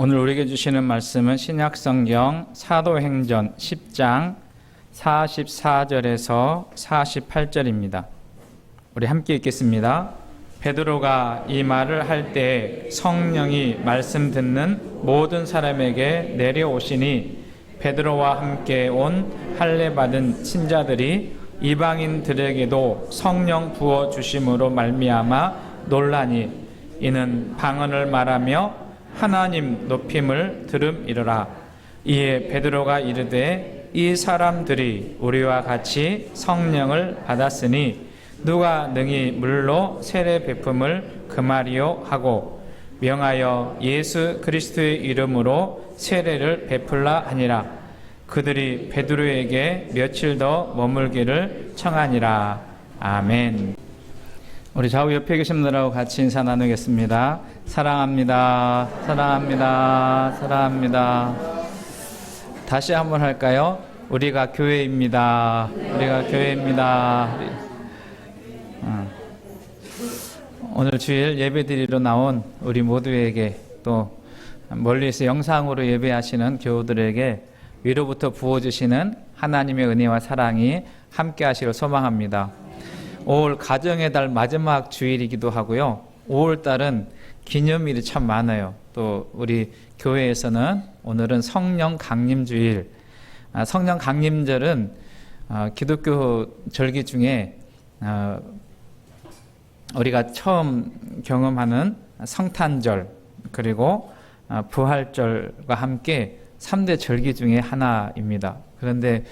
오늘 우리에게 주시는 말씀은 신약성경 사도행전 10장 44절에서 48절입니다. 우리 함께 읽겠습니다. 베드로가 이 말을 할 때 성령이 말씀 듣는 모든 사람에게 내려오시니 베드로와 함께 온 할례 받은 친자들이 이방인들에게도 성령 부어 주심으로 말미암아 놀라니 이는 방언을 말하며 하나님 높임을 들음이로라. 이에 베드로가 이르되 이 사람들이 우리와 같이 성령을 받았으니 누가 능히 물로 세례 베품을 금하리요 하고 명하여 예수 그리스도의 이름으로 세례를 베풀라 하니라. 그들이 베드로에게 며칠 더 머물기를 청하니라. 아멘. 우리 좌우 옆에 계신 분들하고 같이 인사 나누겠습니다. 사랑합니다. 사랑합니다. 사랑합니다. 다시 한번 할까요? 우리가 교회입니다. 우리가 교회입니다. 오늘 주일 예배드리러 나온 우리 모두에게 또 멀리서 영상으로 예배하시는 교우들에게 위로부터 부어주시는 하나님의 은혜와 사랑이 함께 하시길 소망합니다. 5월 가정의 달 마지막 주일이기도 하고요. 5월 달은 기념일이 참 많아요. 또 우리 교회에서는 오늘은 성령 강림주일, 성령 강림절은 기독교 절기 중에 우리가 처음 경험하는 성탄절 그리고 부활절과 함께 3대 절기 중에 하나입니다. 그런데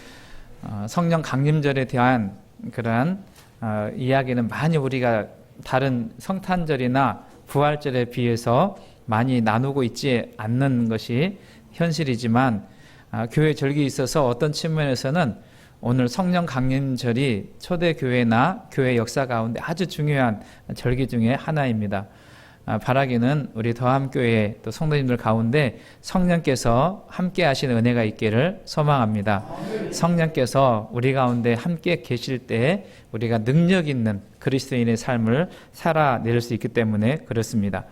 성령 강림절에 대한 그러한 이야기는 많이 우리가 다른 성탄절이나 부활절에 비해서 많이 나누고 있지 않는 것이 현실이지만 교회 절기에 있어서 어떤 측면에서는 오늘 성령 강림절이 초대교회나 교회 역사 가운데 아주 중요한 절기 중에 하나입니다. 바라기는 우리 더함교회 또 성도님들 가운데 성령께서 함께 하시는 은혜가 있기를 소망합니다. 성령께서 우리 가운데 함께 계실 때 우리가 능력 있는 그리스도인의 삶을 살아낼 수 있기 때문에 그렇습니다.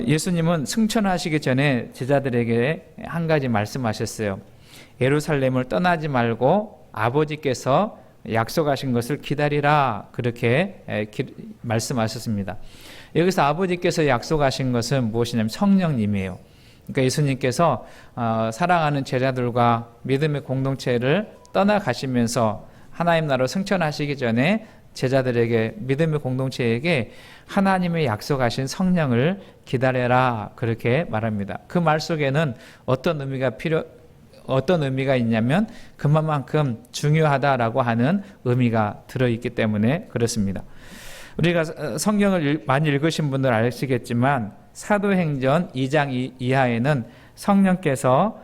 예수님은 승천하시기 전에 제자들에게 한 가지 말씀하셨어요. 예루살렘을 떠나지 말고 아버지께서 약속하신 것을 기다리라, 그렇게 말씀하셨습니다. 여기서 아버지께서 약속하신 것은 무엇이냐면 성령님이에요. 그러니까 예수님께서 사랑하는 제자들과 믿음의 공동체를 떠나가시면서 하나님 나라로 승천하시기 전에 제자들에게, 믿음의 공동체에게 하나님의 약속하신 성령을 기다려라, 그렇게 말합니다. 그 말 속에는 어떤 의미가 있냐면 그만큼 중요하다라고 하는 의미가 들어있기 때문에 그렇습니다. 우리가 성경을 많이 읽으신 분들 아시겠지만 사도행전 2장 이하에는 성령께서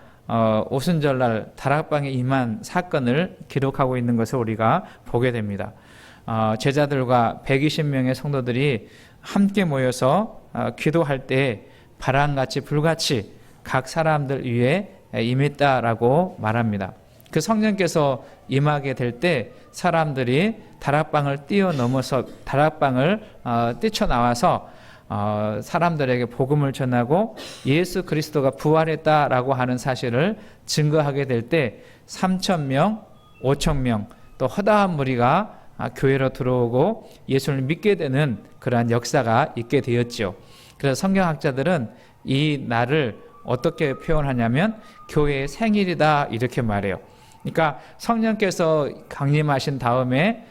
오순절날 다락방에 임한 사건을 기록하고 있는 것을 우리가 보게 됩니다. 제자들과 120명의 성도들이 함께 모여서 기도할 때 바람같이 불같이 각 사람들 위에 임했다라고 말합니다. 그 성령께서 임하게 될 때 사람들이 다락방을 뛰어넘어서 다락방을 뛰쳐나와서 사람들에게 복음을 전하고 예수 그리스도가 부활했다라고 하는 사실을 증거하게 될 때 3,000명, 5,000명 또 허다한 무리가 교회로 들어오고 예수를 믿게 되는 그러한 역사가 있게 되었죠. 그래서 성경학자들은 이 날을 어떻게 표현하냐면 교회의 생일이다, 이렇게 말해요. 그러니까 성령께서 강림하신 다음에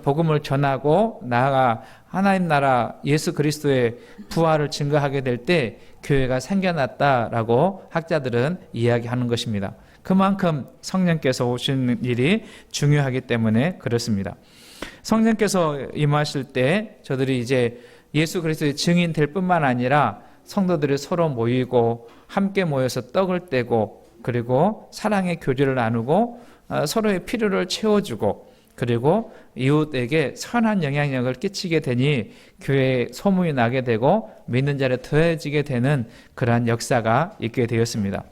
복음을 전하고 나아가 하나님 나라 예수 그리스도의 부활을 증거하게 될 때 교회가 생겨났다라고 학자들은 이야기하는 것입니다. 그만큼 성령께서 오시는 일이 중요하기 때문에 그렇습니다. 성령께서 임하실 때 저들이 이제 예수 그리스도의 증인 될 뿐만 아니라 성도들이 서로 모이고 함께 모여서 떡을 떼고 그리고 사랑의 교제를 나누고 서로의 필요를 채워주고 그리고 이웃에게 선한 영향력을 끼치게 되니 교회에 소문이 나게 되고 믿는 자를 더해지게 되는 그러한 역사가 있게 되었습니다.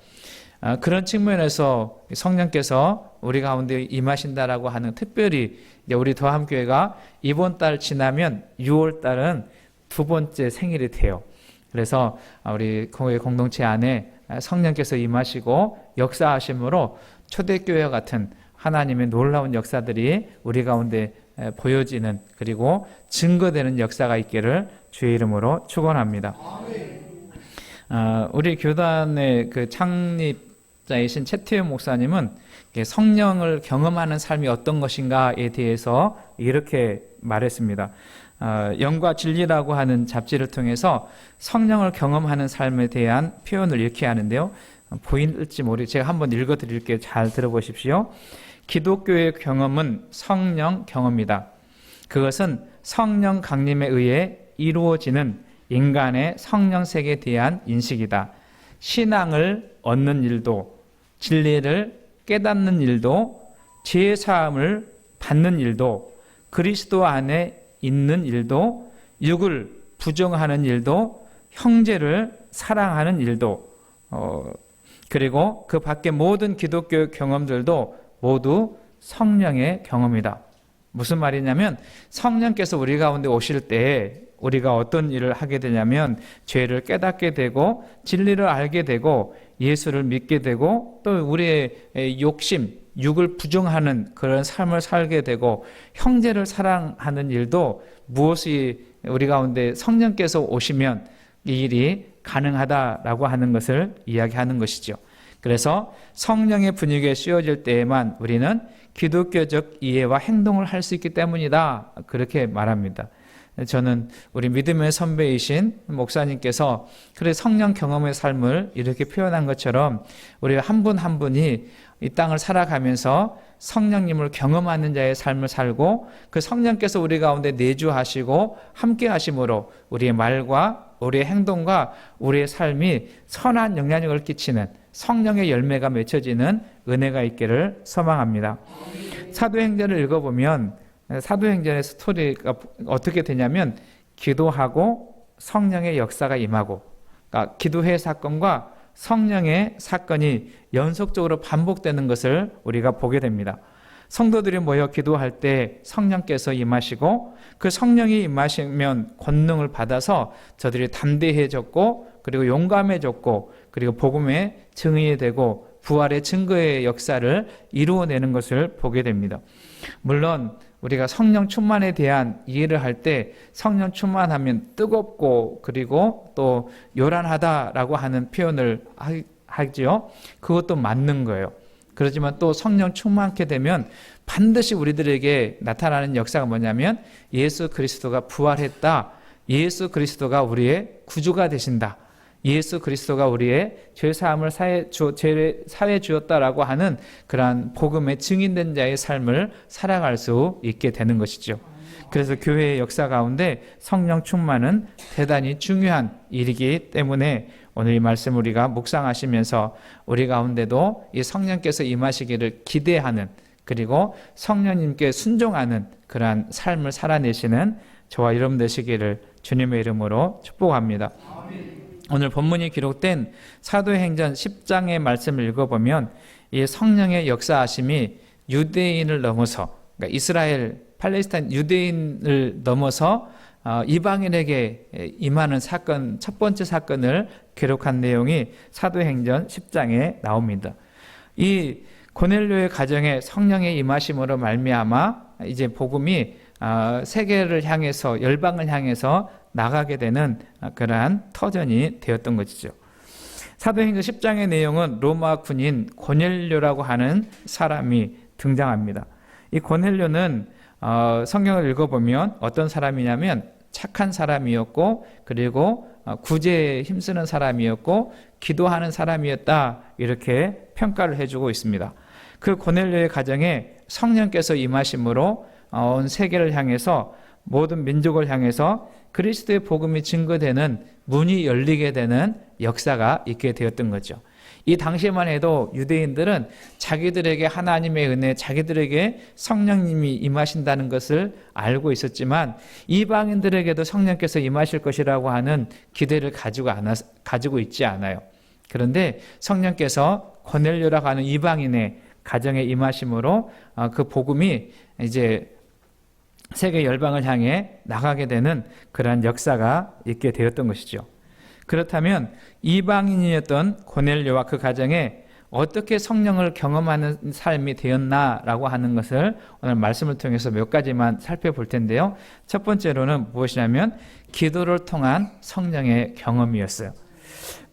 그런 측면에서 성령께서 우리 가운데 임하신다라고 하는, 특별히 우리 더함교회가 이번 달 지나면 6월 달은 두 번째 생일이 돼요. 그래서 우리 교회 공동체 안에 성령께서 임하시고 역사하심으로 초대교회 같은 하나님의 놀라운 역사들이 우리 가운데 보여지는, 그리고 증거되는 역사가 있기를 주의 이름으로 축원합니다. 우리 교단의 그 창립자이신 최태현 목사님은 성령을 경험하는 삶이 어떤 것인가에 대해서 이렇게 말했습니다. 영과 진리라고 하는 잡지를 통해서 성령을 경험하는 삶에 대한 표현을 이렇게 하는데요. 보일지 모르겠어요. 제가 한번 읽어드릴게요. 잘 들어보십시오. 기독교의 경험은 성령 경험이다. 그것은 성령 강림에 의해 이루어지는 인간의 성령 세계에 대한 인식이다. 신앙을 얻는 일도, 진리를 깨닫는 일도, 죄 사함을 받는 일도, 그리스도 안에 있는 일도, 육을 부정하는 일도, 형제를 사랑하는 일도, 그리고 그 밖의 모든 기독교 경험들도 모두 성령의 경험이다. 무슨 말이냐면 성령께서 우리 가운데 오실 때 우리가 어떤 일을 하게 되냐면 죄를 깨닫게 되고 진리를 알게 되고 예수를 믿게 되고 또 우리의 욕심, 육을 부정하는 그런 삶을 살게 되고 형제를 사랑하는 일도 무엇이 우리 가운데 성령께서 오시면 이 일이 가능하다라고 하는 것을 이야기하는 것이죠. 그래서 성령의 분위기에 씌워질 때에만 우리는 기독교적 이해와 행동을 할 수 있기 때문이다. 그렇게 말합니다. 저는 우리 믿음의 선배이신 목사님께서 그래 성령 경험의 삶을 이렇게 표현한 것처럼 우리 한 분 한 분이 이 땅을 살아가면서 성령님을 경험하는 자의 삶을 살고 그 성령께서 우리 가운데 내주하시고 함께 하심으로 우리의 말과 우리의 행동과 우리의 삶이 선한 영향력을 끼치는 성령의 열매가 맺혀지는 은혜가 있기를 소망합니다. 사도행전을 읽어보면 사도행전의 스토리가 어떻게 되냐면 기도하고 성령의 역사가 임하고, 그러니까 기도회 사건과 성령의 사건이 연속적으로 반복되는 것을 우리가 보게 됩니다. 성도들이 모여 기도할 때 성령께서 임하시고 그 성령이 임하시면 권능을 받아서 저들이 담대해졌고 그리고 용감해졌고 그리고 복음의 증인이 되고 부활의 증거의 역사를 이루어내는 것을 보게 됩니다. 물론 우리가 성령 충만에 대한 이해를 할 때 성령 충만하면 뜨겁고 그리고 또 요란하다라고 하는 표현을 하지요. 그것도 맞는 거예요. 그렇지만 또 성령 충만케 되면 반드시 우리들에게 나타나는 역사가 뭐냐면 예수 그리스도가 부활했다. 예수 그리스도가 우리의 구주가 되신다. 예수 그리스도가 우리의 죄사함을 사해 주었다라고 하는 그러한 복음의 증인된 자의 삶을 살아갈 수 있게 되는 것이죠. 그래서 교회의 역사 가운데 성령 충만은 대단히 중요한 일이기 때문에 오늘 이 말씀 우리가 묵상하시면서 우리 가운데도 이 성령께서 임하시기를 기대하는, 그리고 성령님께 순종하는 그러한 삶을 살아내시는 저와 여러분 되시기를 주님의 이름으로 축복합니다. 오늘 본문이 기록된 사도행전 10장의 말씀을 읽어보면 이 성령의 역사하심이 유대인을 넘어서, 그러니까 이스라엘, 팔레스타인 유대인을 넘어서 이방인에게 임하는 사건, 첫 번째 사건을 기록한 내용이 사도행전 10장에 나옵니다. 이 고넬료의 가정에 성령의 임하심으로 말미암아 이제 복음이 세계를 향해서, 열방을 향해서 나가게 되는 그러한 터전이 되었던 것이죠. 사도행전 10장의 내용은 로마 군인 고넬료라고 하는 사람이 등장합니다. 이 고넬료는 성경을 읽어보면 어떤 사람이냐면 착한 사람이었고 그리고 구제에 힘쓰는 사람이었고 기도하는 사람이었다, 이렇게 평가를 해주고 있습니다. 그 고넬료의 가정에 성령께서 임하심으로 온 세계를 향해서, 모든 민족을 향해서 그리스도의 복음이 증거되는 문이 열리게 되는 역사가 있게 되었던 거죠. 이 당시에만 해도 유대인들은 자기들에게 하나님의 은혜, 자기들에게 성령님이 임하신다는 것을 알고 있었지만 이방인들에게도 성령께서 임하실 것이라고 하는 기대를 가지고 있지 않아요. 그런데 성령께서 고넬료라고 하는 이방인의 가정에 임하심으로 그 복음이 이제 세계 열방을 향해 나가게 되는 그러한 역사가 있게 되었던 것이죠. 그렇다면 이방인이었던 고넬료와 그 가정에 어떻게 성령을 경험하는 삶이 되었나라고 하는 것을 오늘 말씀을 통해서 몇 가지만 살펴볼 텐데요. 첫 번째로는 무엇이냐면 기도를 통한 성령의 경험이었어요.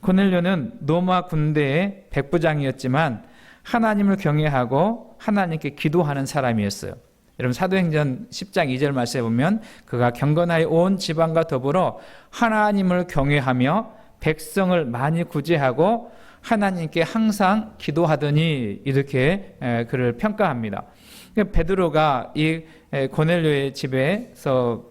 고넬료는 로마 군대의 백부장이었지만 하나님을 경외하고 하나님께 기도하는 사람이었어요. 여러분 사도행전 10장 2절 말씀에 보면 그가 경건하여 온 지방과 더불어 하나님을 경외하며 백성을 많이 구제하고 하나님께 항상 기도하더니 이렇게 그를 평가합니다. 베드로가 이 고넬료의 집에서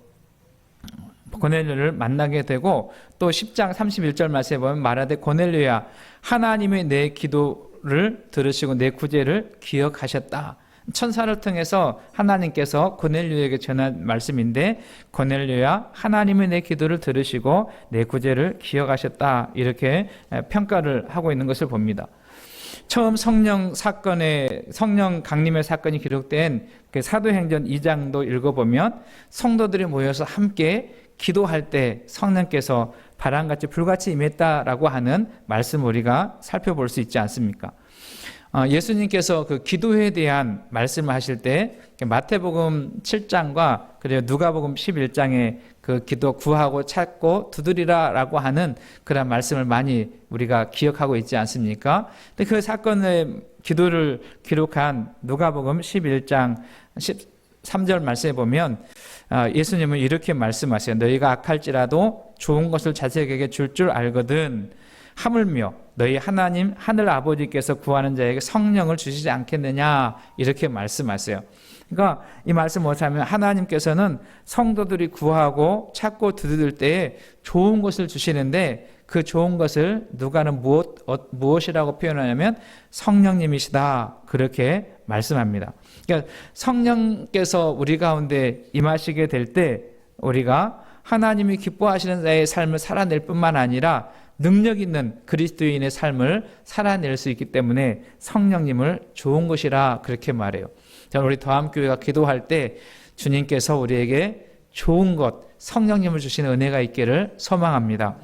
고넬료를 만나게 되고 또 10장 31절 말씀에 보면 말하되 고넬료야 하나님의 내 기도를 들으시고 내 구제를 기억하셨다. 천사를 통해서 하나님께서 고넬료에게 전한 말씀인데 고넬료야 하나님의 내 기도를 들으시고 내 구제를 기억하셨다. 이렇게 평가를 하고 있는 것을 봅니다. 처음 성령 강림의 사건이 기록된 그 사도행전 2장도 읽어보면 성도들이 모여서 함께 기도할 때 성령께서 바람같이 불같이 임했다라고 하는 말씀을 우리가 살펴볼 수 있지 않습니까? 예수님께서 그 기도에 대한 말씀을 하실 때 마태복음 7장과 그리고 누가복음 11장에 그 기도 구하고 찾고 두드리라라고 하는 그런 말씀을 많이 우리가 기억하고 있지 않습니까? 근데 그 사건의 기도를 기록한 누가복음 11장 13절 말씀에 보면 예수님은 이렇게 말씀하세요. 너희가 악할지라도 좋은 것을 자식에게 줄 줄 알거든 하물며 너희 하나님 하늘 아버지께서 구하는 자에게 성령을 주시지 않겠느냐 이렇게 말씀하세요. 그러니까 이 말씀 뭐냐면 하나님께서는 성도들이 구하고 찾고 두드릴 때에 좋은 것을 주시는데 그 좋은 것을 누가는 무엇이라고 표현하냐면 성령님이시다 그렇게 말씀합니다. 그러니까 성령께서 우리 가운데 임하시게 될 때 우리가 하나님이 기뻐하시는 자의 삶을 살아낼 뿐만 아니라 능력 있는 그리스도인의 삶을 살아낼 수 있기 때문에 성령님을 좋은 것이라 그렇게 말해요. 저는 우리 더함교회가 기도할 때 주님께서 우리에게 좋은 것, 성령님을 주시는 은혜가 있기를 소망합니다.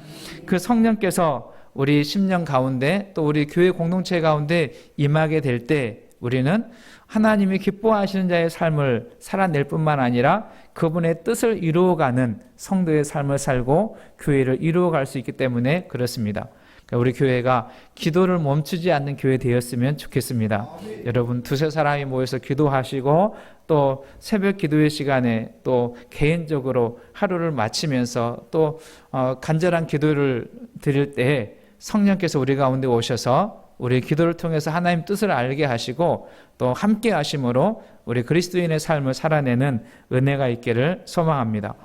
그 성령께서 우리 심령 가운데 또 우리 교회 공동체 가운데 임하게 될 때 우리는 하나님이 기뻐하시는 자의 삶을 살아낼 뿐만 아니라 그분의 뜻을 이루어가는 성도의 삶을 살고 교회를 이루어갈 수 있기 때문에 그렇습니다. 우리 교회가 기도를 멈추지 않는 교회 되었으면 좋겠습니다. 여러분 두세 사람이 모여서 기도하시고 또 새벽 기도의 시간에 또 개인적으로 하루를 마치면서 또 간절한 기도를 드릴 때 성령께서 우리 가운데 오셔서 우리 기도를 통해서 하나님 뜻을 알게 하시고 또 함께 하심으로 우리 그리스도인의 삶을 살아내는 은혜가 있기를 소망합니다.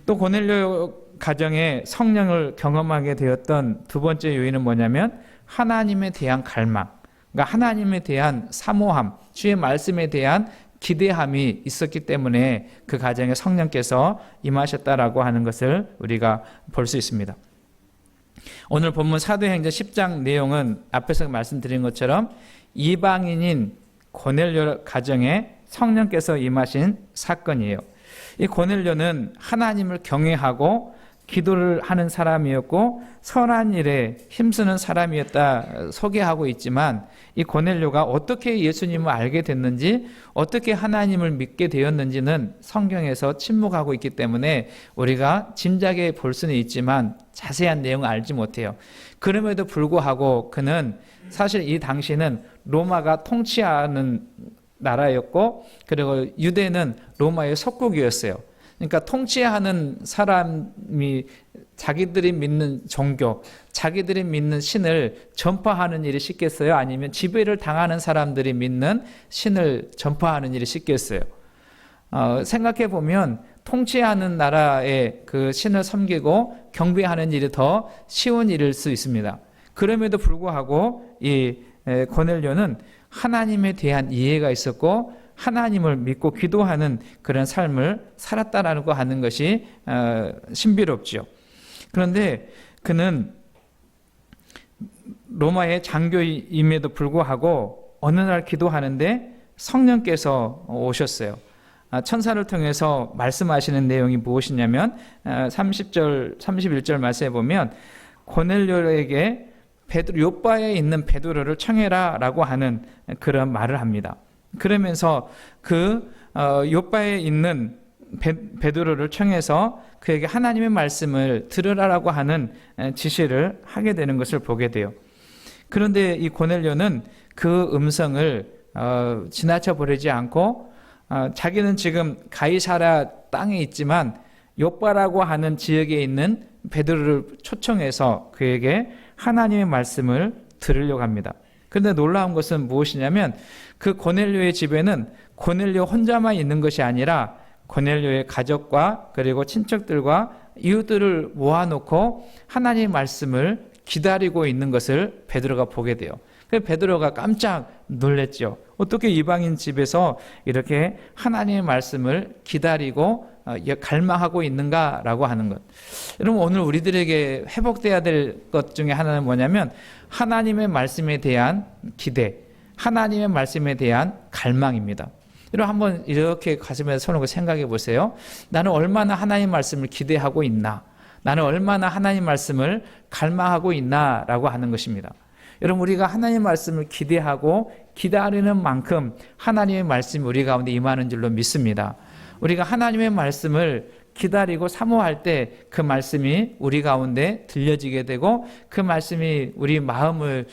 또 고넬료 가정에 성령을 경험하게 되었던 두 번째 요인은 뭐냐면 하나님에 대한 갈망, 그러니까 하나님에 대한 사모함, 주의 말씀에 대한 기대함이 있었기 때문에 그 가정에 성령께서 임하셨다라고 하는 것을 우리가 볼 수 있습니다. 오늘 본문 사도행전 10장 내용은 앞에서 말씀드린 것처럼 이방인인 고넬료 가정에 성령께서 임하신 사건이에요. 이 고넬료는 하나님을 경외하고 기도를 하는 사람이었고 선한 일에 힘쓰는 사람이었다 소개하고 있지만 이 고넬료가 어떻게 예수님을 알게 됐는지 어떻게 하나님을 믿게 되었는지는 성경에서 침묵하고 있기 때문에 우리가 짐작해 볼 수는 있지만 자세한 내용을 알지 못해요. 그럼에도 불구하고 그는 사실 이 당시는 로마가 통치하는 나라였고 그리고 유대는 로마의 속국이었어요. 그러니까 통치하는 사람이 자기들이 믿는 종교, 자기들이 믿는 신을 전파하는 일이 쉽겠어요? 아니면 지배를 당하는 사람들이 믿는 신을 전파하는 일이 쉽겠어요? 생각해 보면 통치하는 나라의 그 신을 섬기고 경배하는 일이 더 쉬운 일일 수 있습니다. 그럼에도 불구하고 이 고넬료는 하나님에 대한 이해가 있었고 하나님을 믿고 기도하는 그런 삶을 살았다라고 하는 것이 신비롭죠. 그런데 그는 로마의 장교임에도 불구하고 어느 날 기도하는데 성령께서 오셨어요. 천사를 통해서 말씀하시는 내용이 무엇이냐면 30절, 31절 말씀에 보면 고넬료에게 요바에 있는 베드로를 청해라라고 하는 그런 말을 합니다. 그러면서 그 요바에 있는 베드로를 청해서 그에게 하나님의 말씀을 들으라라고 하는 지시를 하게 되는 것을 보게 돼요. 그런데 이 고넬료는 그 음성을 지나쳐 버리지 않고 자기는 지금 가이사랴 땅에 있지만 요바라고 하는 지역에 있는 베드로를 초청해서 그에게 하나님의 말씀을 들으려고 합니다. 그런데 놀라운 것은 무엇이냐면 그 고넬료의 집에는 고넬료 혼자만 있는 것이 아니라 고넬료의 가족과 그리고 친척들과 이웃들을 모아놓고 하나님의 말씀을 기다리고 있는 것을 베드로가 보게 돼요. 그래서 베드로가 깜짝 놀랐죠. 어떻게 이방인 집에서 이렇게 하나님의 말씀을 기다리고 갈망하고 있는가라고 하는 것. 여러분, 오늘 우리들에게 회복돼야 될 것 중에 하나는 뭐냐면 하나님의 말씀에 대한 기대, 하나님의 말씀에 대한 갈망입니다. 여러분, 한번 이렇게 가슴에 손을 생각해 보세요. 나는 얼마나 하나님 말씀을 기대하고 있나? 나는 얼마나 하나님 말씀을 갈망하고 있나라고 하는 것입니다. 여러분, 우리가 하나님 말씀을 기대하고 기다리는 만큼 하나님의 말씀이 우리 가운데 임하는 줄로 믿습니다. 우리가 하나님의 말씀을 기다리고 사모할 때 그 말씀이 우리 가운데 들려지게 되고 그 말씀이 우리 마음을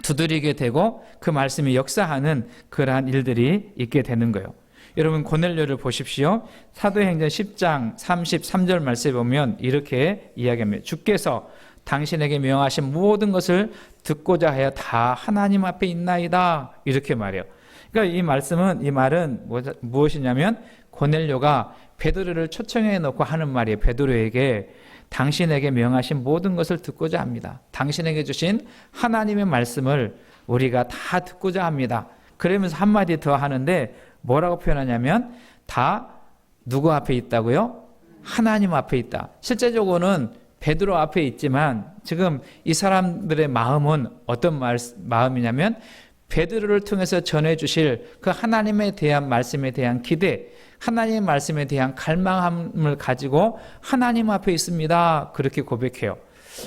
두드리게 되고 그 말씀이 역사하는 그러한 일들이 있게 되는 거예요. 여러분, 고넬료를 보십시오. 사도행전 10장 33절 말씀에 보면 이렇게 이야기합니다. 주께서 당신에게 명하신 모든 것을 듣고자 하여 다 하나님 앞에 있나이다. 이렇게 말해요. 그러니까 이 말은 무엇이냐면 고넬료가 베드로를 초청해 놓고 하는 말이에요. 베드로에게 당신에게 명하신 모든 것을 듣고자 합니다. 당신에게 주신 하나님의 말씀을 우리가 다 듣고자 합니다. 그러면서 한마디 더 하는데 뭐라고 표현하냐면 다 누구 앞에 있다고요? 하나님 앞에 있다. 실제적으로는 베드로 앞에 있지만 지금 이 사람들의 마음은 어떤 마음이냐면 베드로를 통해서 전해주실 그 하나님에 대한 말씀에 대한 기대, 하나님의 말씀에 대한 갈망함을 가지고 하나님 앞에 있습니다. 그렇게 고백해요.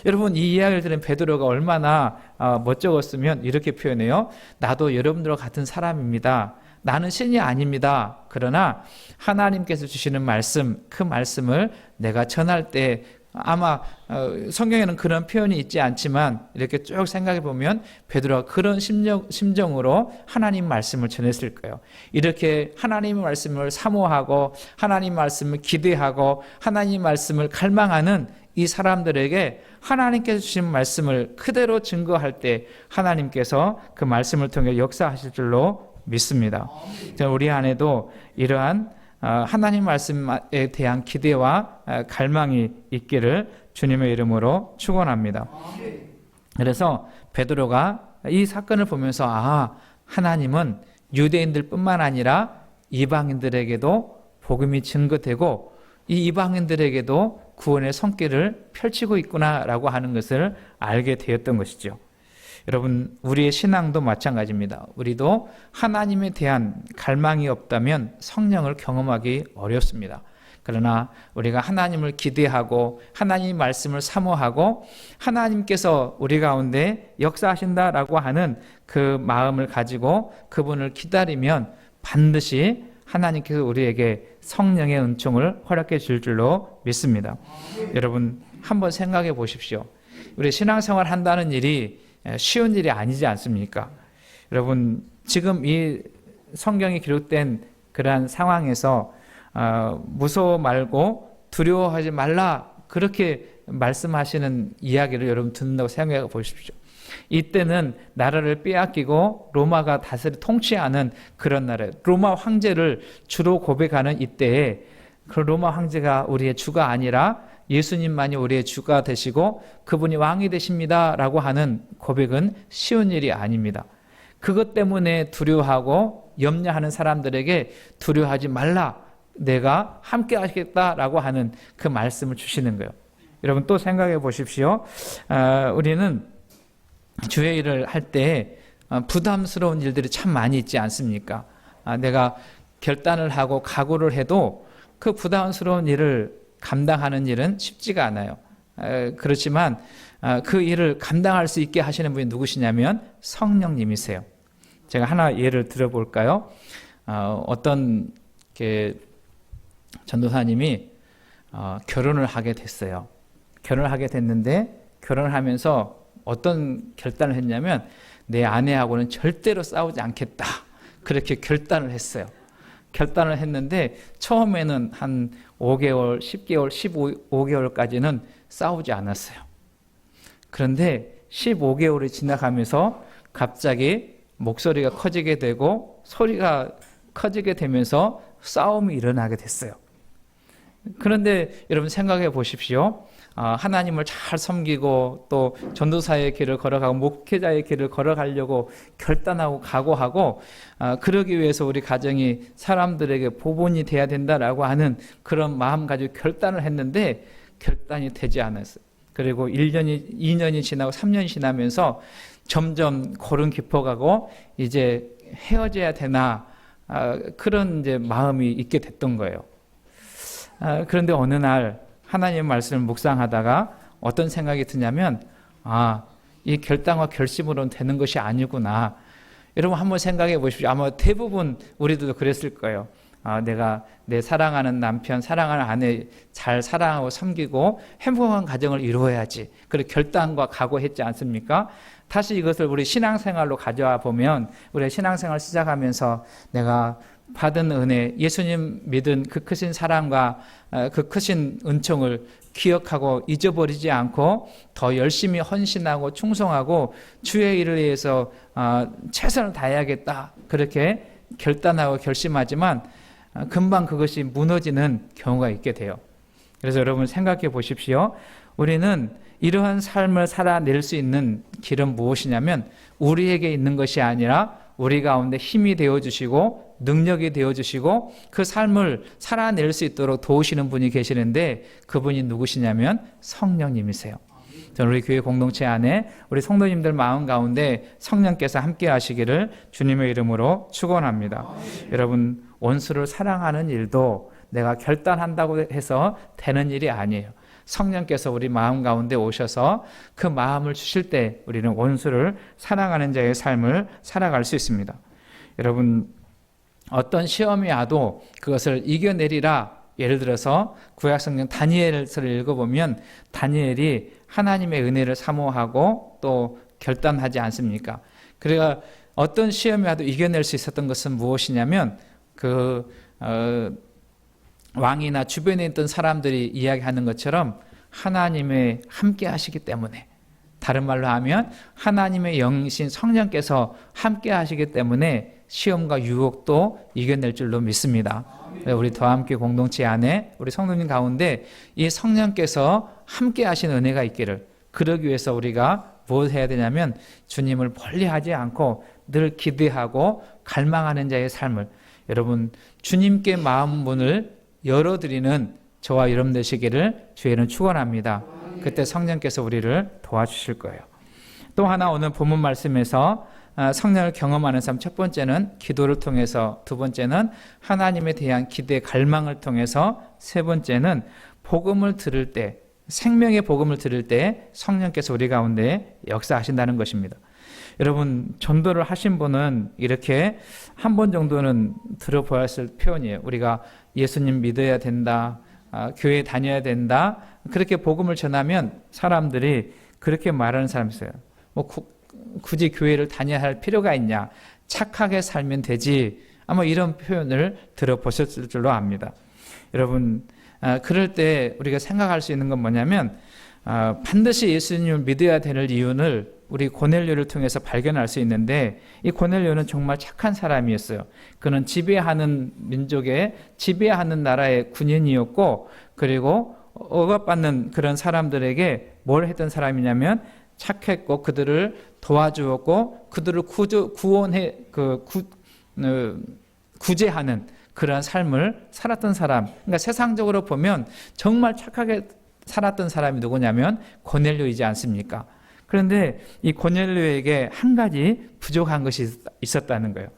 여러분, 이 이야기를 들은 베드로가 얼마나 멋쩍었으면 이렇게 표현해요. 나도 여러분들과 같은 사람입니다. 나는 신이 아닙니다. 그러나 하나님께서 주시는 말씀, 그 말씀을 내가 전할 때 아마 성경에는 그런 표현이 있지 않지만 이렇게 쭉 생각해 보면 베드로가 그런 심정으로 하나님 말씀을 전했을 거예요. 이렇게 하나님의 말씀을 사모하고 하나님 말씀을 기대하고 하나님 말씀을 갈망하는 이 사람들에게 하나님께서 주신 말씀을 그대로 증거할 때 하나님께서 그 말씀을 통해 역사하실 줄로 믿습니다. 우리 안에도 이러한 하나님 말씀에 대한 기대와 갈망이 있기를 주님의 이름으로 축원합니다. 그래서 베드로가 이 사건을 보면서 하나님은 유대인들뿐만 아니라 이방인들에게도 복음이 증거되고 이 이방인들에게도 구원의 손길을 펼치고 있구나라고 하는 것을 알게 되었던 것이죠. 여러분, 우리의 신앙도 마찬가지입니다. 우리도 하나님에 대한 갈망이 없다면 성령을 경험하기 어렵습니다. 그러나 우리가 하나님을 기대하고 하나님의 말씀을 사모하고 하나님께서 우리 가운데 역사하신다라고 하는 그 마음을 가지고 그분을 기다리면 반드시 하나님께서 우리에게 성령의 은총을 허락해 줄 줄로 믿습니다. 여러분, 한번 생각해 보십시오. 우리 신앙생활 한다는 일이 쉬운 일이 아니지 않습니까? 여러분, 지금 이 성경이 기록된 그러한 상황에서 무서워 말고 두려워하지 말라 그렇게 말씀하시는 이야기를 여러분 듣는다고 생각해 보십시오. 이때는 나라를 빼앗기고 로마가 통치하는 그런 나라예요. 로마 황제를 주로 고백하는 이때에 그 로마 황제가 우리의 주가 아니라 예수님만이 우리의 주가 되시고 그분이 왕이 되십니다 라고 하는 고백은 쉬운 일이 아닙니다. 그것 때문에 두려워하고 염려하는 사람들에게 두려워하지 말라, 내가 함께 하시겠다라고 하는 그 말씀을 주시는 거예요. 여러분, 또 생각해 보십시오. 우리는 주의 일을 할 때 부담스러운 일들이 참 많이 있지 않습니까? 내가 결단을 하고 각오를 해도 그 부담스러운 일을 감당하는 일은 쉽지가 않아요. 그렇지만 그 일을 감당할 수 있게 하시는 분이 누구시냐면 성령님이세요. 제가 하나 예를 들어볼까요? 어떤 전도사님이 결혼을 하게 됐어요. 결혼을 하게 됐는데 결혼을 하면서 어떤 결단을 했냐면 내 아내하고는 절대로 싸우지 않겠다. 그렇게 결단을 했어요. 결단을 했는데 처음에는 한 5개월, 10개월, 15개월까지는 싸우지 않았어요. 그런데 15개월이 지나가면서 갑자기 목소리가 커지게 되고 소리가 커지게 되면서 싸움이 일어나게 됐어요. 그런데 여러분 생각해 보십시오. 하나님을 잘 섬기고 또 전도사의 길을 걸어가고 목회자의 길을 걸어가려고 결단하고 각오하고 그러기 위해서 우리 가정이 사람들에게 보본이 돼야 된다라고 하는 그런 마음 가지고 결단을 했는데 결단이 되지 않았어요. 그리고 1년이 2년이 지나고 3년이 지나면서 점점 골은 깊어가고 이제 헤어져야 되나 그런 이제 마음이 있게 됐던 거예요. 그런데 어느 날 하나님의 말씀을 묵상하다가 어떤 생각이 드냐면 이 결단과 결심으로는 되는 것이 아니구나. 여러분 한번 생각해 보십시오. 아마 대부분 우리들도 그랬을 거예요. 내가 내 사랑하는 남편, 사랑하는 아내 잘 사랑하고 섬기고 행복한 가정을 이루어야지. 그렇게 결단과 각오했지 않습니까? 다시 이것을 우리 신앙생활로 가져와 보면 우리 신앙생활 시작하면서 내가 받은 은혜, 예수님 믿은 그 크신 사랑과 그 크신 은총을 기억하고 잊어버리지 않고 더 열심히 헌신하고 충성하고 주의 일을 위해서 최선을 다해야겠다. 그렇게 결단하고 결심하지만 금방 그것이 무너지는 경우가 있게 돼요. 그래서 여러분 생각해 보십시오. 우리는 이러한 삶을 살아낼 수 있는 길은 무엇이냐면 우리에게 있는 것이 아니라 우리 가운데 힘이 되어주시고 능력이 되어주시고 그 삶을 살아낼 수 있도록 도우시는 분이 계시는데 그분이 누구시냐면 성령님이세요. 저는 우리 교회 공동체 안에 우리 성도님들 마음 가운데 성령께서 함께 하시기를 주님의 이름으로 축원합니다. 여러분 원수를 사랑하는 일도 내가 결단한다고 해서 되는 일이 아니에요. 성령께서 우리 마음 가운데 오셔서 그 마음을 주실 때 우리는 원수를 사랑하는 자의 삶을 살아갈 수 있습니다. 여러분 어떤 시험이 와도 그것을 이겨내리라. 예를 들어서 구약성경 다니엘을 읽어보면 다니엘이 하나님의 은혜를 사모하고 또 결단하지 않습니까? 그래가 어떤 시험이 와도 이겨낼 수 있었던 것은 무엇이냐면 왕이나 주변에 있던 사람들이 이야기하는 것처럼 하나님의 함께 하시기 때문에, 다른 말로 하면 하나님의 영이신 성령께서 함께 하시기 때문에 시험과 유혹도 이겨낼 줄로 믿습니다. 우리 더함교회 공동체 안에 우리 성도님 가운데 이 성령께서 함께 하신 은혜가 있기를, 그러기 위해서 우리가 무엇을 해야 되냐면 주님을 멀리하지 않고 늘 기대하고 갈망하는 자의 삶을, 여러분 주님께 마음 문을 열어드리는 저와 여러분 되시기를 주의는 축원합니다. 그때 성령께서 우리를 도와주실 거예요. 또 하나 오늘 본문 말씀에서 성령을 경험하는 삶, 첫 번째는 기도를 통해서, 두 번째는 하나님에 대한 기대 갈망을 통해서, 세 번째는 복음을 들을 때, 생명의 복음을 들을 때 성령께서 우리 가운데 역사하신다는 것입니다. 여러분 전도를 하신 분은 이렇게 한 번 정도는 들어보았을 표현이에요. 우리가 예수님 믿어야 된다, 교회 다녀야 된다, 그렇게 복음을 전하면 사람들이 그렇게 말하는 사람이 있어요. 굳이 교회를 다녀야 할 필요가 있냐, 착하게 살면 되지, 아마 이런 표현을 들어보셨을 줄로 압니다. 여러분 그럴 때 우리가 생각할 수 있는 건 뭐냐면 반드시 예수님을 믿어야 되는 이유를 우리 고넬료를 통해서 발견할 수 있는데, 이 고넬료는 정말 착한 사람이었어요. 그는 지배하는 민족의, 지배하는 나라의 군인이었고, 그리고 억압받는 그런 사람들에게 뭘 했던 사람이냐면 착했고 그들을 도와주었고 그들을 구제하는 그런 삶을 살았던 사람. 그러니까 세상적으로 보면 정말 착하게 살았던 사람이 누구냐면 고넬료이지 않습니까? 그런데 이 고넬료에게 한 가지 부족한 것이 있었다는 거예요.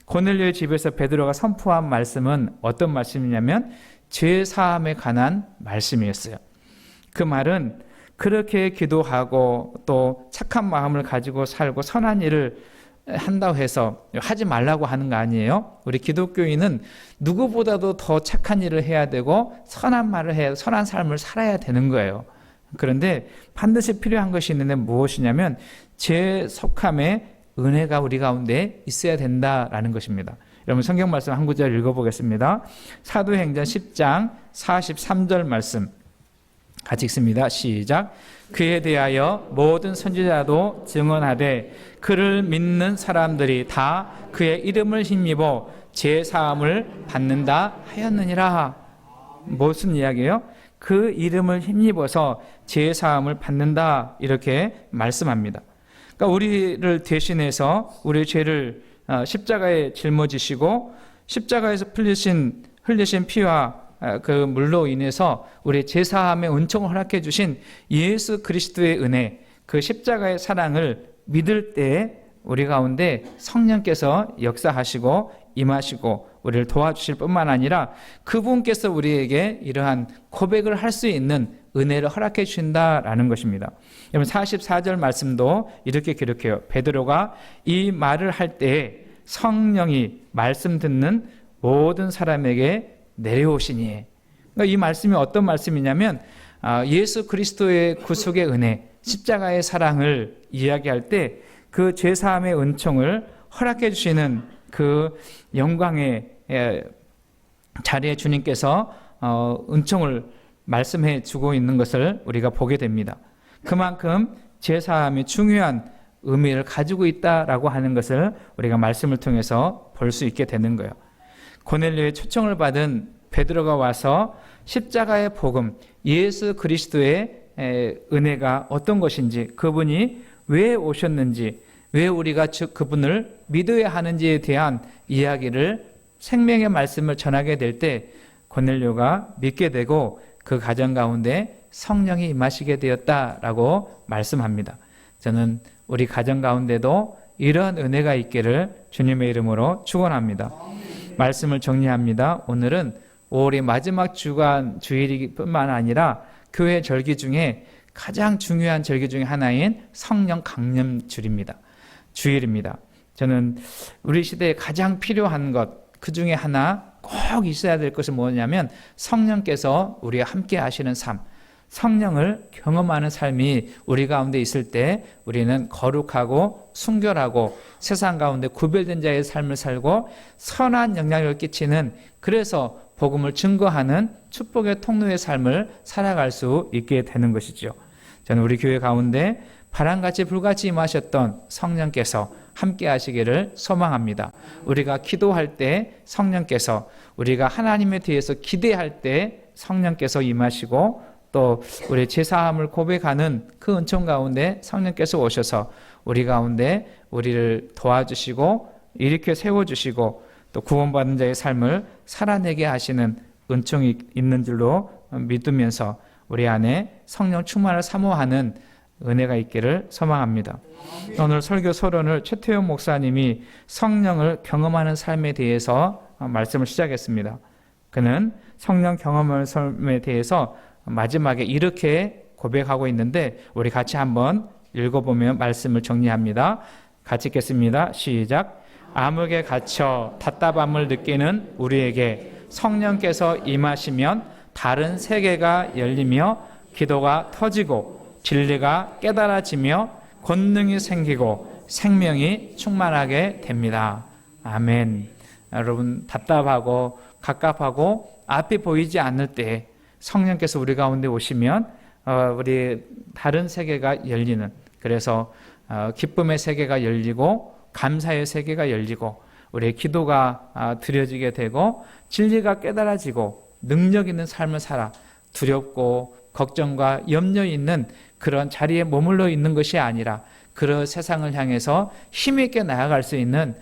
고넬료의 집에서 베드로가 선포한 말씀은 어떤 말씀이냐면 죄 사함에 관한 말씀이었어요. 그 말은 그렇게 기도하고 또 착한 마음을 가지고 살고 선한 일을 한다고 해서 하지 말라고 하는 거 아니에요. 우리 기독교인은 누구보다도 더 착한 일을 해야 되고 선한 말을 해야, 선한 삶을 살아야 되는 거예요. 그런데 반드시 필요한 것이 있는데 무엇이냐면 죄속함의 은혜가 우리 가운데 있어야 된다라는 것입니다. 여러분 성경 말씀 한 구절 읽어보겠습니다. 사도행전 10장 43절 말씀 같이 읽습니다. 시작. 그에 대하여 모든 선지자도 증언하되 그를 믿는 사람들이 다 그의 이름을 힘입어 죄사함을 받는다 하였느니라. 무슨 이야기예요? 그 이름을 힘입어서 죄사함을 받는다 이렇게 말씀합니다. 그러니까 우리를 대신해서 우리의 죄를 십자가에 짊어지시고 십자가에서 흘리신 피와 그 물로 인해서 우리 제사함의 은총을 허락해 주신 예수 그리스도의 은혜, 그 십자가의 사랑을 믿을 때 우리 가운데 성령께서 역사하시고 임하시고 우리를 도와주실 뿐만 아니라 그분께서 우리에게 이러한 고백을 할 수 있는 은혜를 허락해 주신다라는 것입니다. 여러분 44절 말씀도 이렇게 기록해요. 베드로가 이 말을 할 때에 성령이 말씀 듣는 모든 사람에게 내려오시니. 그러니까 이 말씀이 어떤 말씀이냐면 예수 그리스도의 구속의 은혜, 십자가의 사랑을 이야기할 때 그 죄사함의 은총을 허락해 주시는 그 영광의 자리에 주님께서 은총을 말씀해 주고 있는 것을 우리가 보게 됩니다. 그만큼 죄사함이 중요한 의미를 가지고 있다라고 하는 것을 우리가 말씀을 통해서 볼 수 있게 되는 거예요. 고넬료의 초청을 받은 베드로가 와서 십자가의 복음, 예수 그리스도의 은혜가 어떤 것인지, 그분이 왜 오셨는지, 왜 우리가 그분을 믿어야 하는지에 대한 이야기를, 생명의 말씀을 전하게 될 때 고넬료가 믿게 되고 그 가정 가운데 성령이 임하시게 되었다라고 말씀합니다. 저는 우리 가정 가운데도 이런 은혜가 있기를 주님의 이름으로 축원합니다. 말씀을 정리합니다. 오늘은 5월의 마지막 주일뿐만 아니라 교회 절기 중에 가장 중요한 절기 중에 하나인 성령 강림 주일입니다. 저는 우리 시대에 가장 필요한 것, 그 중에 하나 꼭 있어야 될 것은 뭐냐면 성령께서 우리와 함께 하시는 삶, 성령을 경험하는 삶이 우리 가운데 있을 때 우리는 거룩하고 순결하고 세상 가운데 구별된 자의 삶을 살고 선한 영향력을 끼치는, 그래서 복음을 증거하는 축복의 통로의 삶을 살아갈 수 있게 되는 것이죠. 저는 우리 교회 가운데 바람같이 불같이 임하셨던 성령께서 함께 하시기를 소망합니다. 우리가 기도할 때 성령께서, 우리가 하나님에 대해서 기대할 때 성령께서 임하시고, 또 우리 제사함을 고백하는 그 은총 가운데 성령께서 오셔서 우리 가운데 우리를 도와주시고 일으켜 세워주시고 또 구원받은 자의 삶을 살아내게 하시는 은총이 있는 줄로 믿으면서 우리 안에 성령 충만을 사모하는 은혜가 있기를 소망합니다. 오늘 설교 서론을 최태용 목사님이 성령을 경험하는 삶에 대해서 말씀을 시작했습니다. 그는 성령 경험하는 삶에 대해서 마지막에 이렇게 고백하고 있는데 우리 같이 한번 읽어보면 말씀을 정리합니다. 같이 읽겠습니다. 시작. 암흑에 갇혀 답답함을 느끼는 우리에게 성령께서 임하시면 다른 세계가 열리며 기도가 터지고 진리가 깨달아지며 권능이 생기고 생명이 충만하게 됩니다. 아멘. 여러분, 답답하고 갑갑하고 앞이 보이지 않을 때 성령께서 우리 가운데 오시면 우리 다른 세계가 열리는, 그래서 기쁨의 세계가 열리고 감사의 세계가 열리고 우리의 기도가 드려지게 되고 진리가 깨달아지고 능력 있는 삶을 살아 두렵고 걱정과 염려 있는 그런 자리에 머물러 있는 것이 아니라 그런 세상을 향해서 힘있게 나아갈 수 있는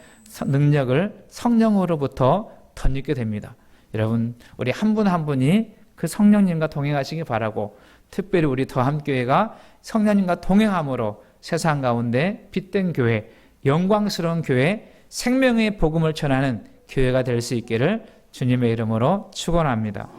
능력을 성령으로부터 덧입게 됩니다. 여러분, 우리 한 분 한 분이 그 성령님과 동행하시기 바라고, 특별히 우리 더함교회가 성령님과 동행함으로 세상 가운데 빛된 교회, 영광스러운 교회, 생명의 복음을 전하는 교회가 될 수 있기를 주님의 이름으로 축원합니다.